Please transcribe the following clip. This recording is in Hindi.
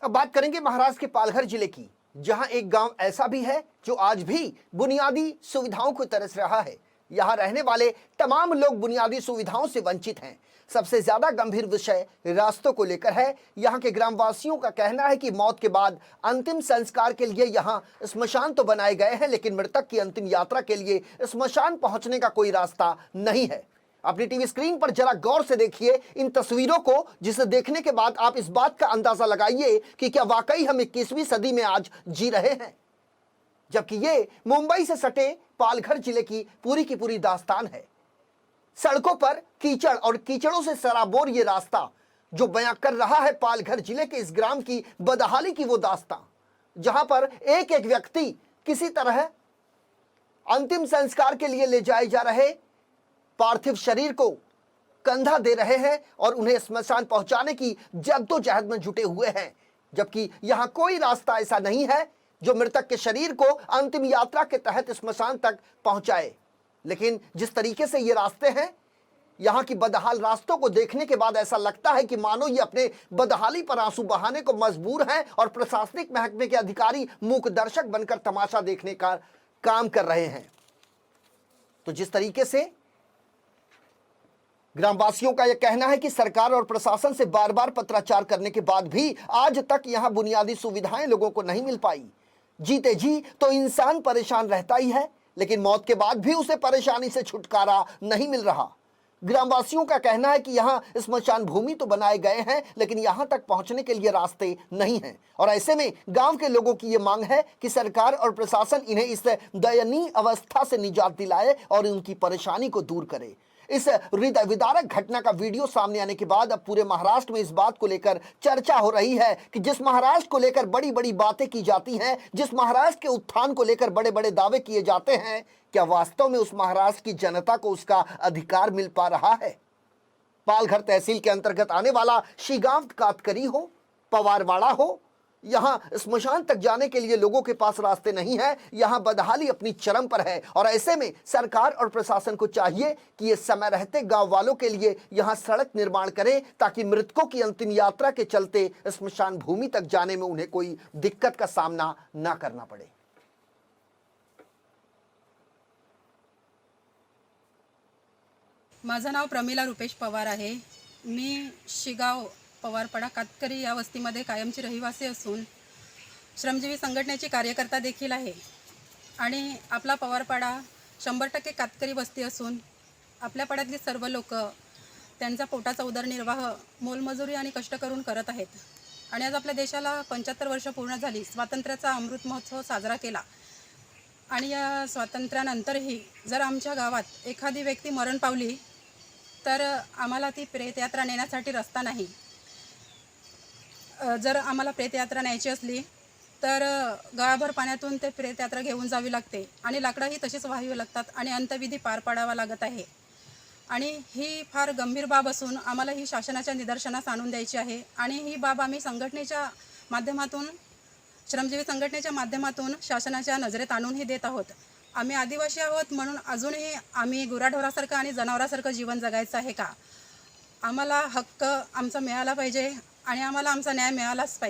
अब बात करेंगे महाराष्ट्र के पालघर जिले की, जहां एक गांव ऐसा भी है जो आज भी बुनियादी सुविधाओं को तरस रहा है। यहां रहने वाले तमाम लोग बुनियादी सुविधाओं से वंचित हैं। सबसे ज्यादा गंभीर विषय रास्तों को लेकर है। यहां के ग्रामवासियों का कहना है कि मौत के बाद अंतिम संस्कार के लिए यहां स्मशान तो बनाए गए हैं, लेकिन मृतक की अंतिम यात्रा के लिए स्मशान पहुंचने का कोई रास्ता नहीं है। अपनी टीवी स्क्रीन पर जरा गौर से देखिए इन तस्वीरों को, जिसे देखने के बाद आप इस बात का अंदाजा लगाइए कि क्या वाकई हम 21वीं सदी में आज जी रहे हैं। जबकि ये मुंबई से सटे पालघर जिले की पूरी दास्तान है। सड़कों पर कीचड़ और कीचड़ों से सराबोर ये रास्ता जो बयां कर रहा है पालघर जिले के इस ग्राम की बदहाली की वो दास्तान, जहां पर एक एक व्यक्ति किसी तरह अंतिम संस्कार के लिए ले जाए जा रहे पार्थिव शरीर को कंधा दे रहे हैं और उन्हें स्मशान पहुंचाने की जद्दोजहद में जुटे हुए हैं। जबकि यहां कोई रास्ता ऐसा नहीं है जो मृतक के शरीर को अंतिम यात्रा के तहत स्मशान तक पहुंचाए। लेकिन जिस तरीके से ये रास्ते हैं, यहां की बदहाल रास्तों को देखने के बाद ऐसा लगता है कि मानो ये अपने बदहाली पर आंसू बहाने को मजबूर हैं और प्रशासनिक महकमे के अधिकारी मूक दर्शक बनकर तमाशा देखने का काम कर रहे हैं। तो जिस तरीके से ग्रामवासियों का यह कहना है कि सरकार और प्रशासन से बार बार पत्राचार करने के बाद भी आज तक यहां बुनियादी सुविधाएं लोगों को नहीं मिल पाई। जीते जी तो इंसान परेशान रहता ही है, लेकिन मौत के बाद भी उसे परेशानी से छुटकारा नहीं मिल रहा। ग्रामवासियों का कहना है कि यहां स्मशान भूमि तो बनाए गए हैं, लेकिन यहां तक पहुंचने के लिए रास्ते नहीं हैं। और ऐसे में गांव के लोगों की यह मांग है कि सरकार और प्रशासन इन्हें इस दयनीय अवस्था से निजात दिलाए और उनकी परेशानी को दूर करे। इस हृदय विदारक घटना का वीडियो सामने आने के बाद अब पूरे महाराष्ट्र में इस बात को लेकर चर्चा हो रही है कि जिस महाराष्ट्र को लेकर बड़ी बड़ी बातें की जाती हैं, जिस महाराष्ट्र के उत्थान को लेकर बड़े बड़े दावे किए जाते हैं, क्या वास्तव में उस महाराष्ट्र की जनता को उसका अधिकार मिल पा रहा है। पालघर तहसील के अंतर्गत आने वाला शिगांव कातकरी हो, पवारवाड़ा हो, यहां स्मशान तक जाने के लिए लोगों के पास रास्ते नहीं है। यहां बदहाली अपनी चरम पर है और ऐसे में सरकार और प्रशासन को चाहिए कि ये समय रहते गांव वालों के लिए यहां सड़क निर्माण करें, ताकि मृतकों की अंतिम यात्रा के चलते स्मशान भूमि तक जाने में उन्हें कोई दिक्कत का सामना ना करना पड़े। माझं नाव प्रमिला रुपेश पवार आहे। मी शिगाव पवारपाडा कातकरी या वस्तीमध्ये कायमची रहिवासी असून श्रमजीवी संघटनेची कार्यकर्ता देखील आहे। आणि आपला पवारपाडा 100% कातकरी वस्ती असून आपल्या पाड्यातली सर्व लोक त्यांचा पोटाचा उदरनिर्वाह मोलमजुरी आणि कष्ट करून करत आहेत। आणि आज आपल्या देशाला 75 वर्ष पूर्ण झाली, स्वातंत्र्याचा अमृत महोत्सव साजरा केला। आणि या स्वातंत्र्यानंतरही जर आमच्या गावात एखादी व्यक्ती मरण पावली तर आम्हाला ती प्रेतयात्रा नेण्यासाठी रस्ता नाही। जर आम्हाला प्रेतयात्रा न्यायची असली तर गावाभर पाण्यातून ते प्रेतयात्रा घेऊन जावी लागते आणि लाकडाही तशीच वाहावी लागतात आणि अंत्यविधी पार पाडावा लागत आहे। आणि ही फार गंभीर बाब असून आम्हाला ही शासनाच्या निदर्शनास आणून द्यायची आहे। आणि ही बाब आम्ही संघटनेच्या माध्यमातून, श्रमजीवी संघटनेच्या माध्यमातून शासनाच्या नजरेत आणूनही देत आहोत। आम्ही आदिवासी आहोत म्हणून अजूनही आम्ही गुराढोरासारखं आणि जनावरांसारखं जीवन जगायचं आहे का? आम्हाला हक्क आमचा मिळाला पाहिजे आणि आम्हाला आमचा न्याय मिळालाच पाहिजे।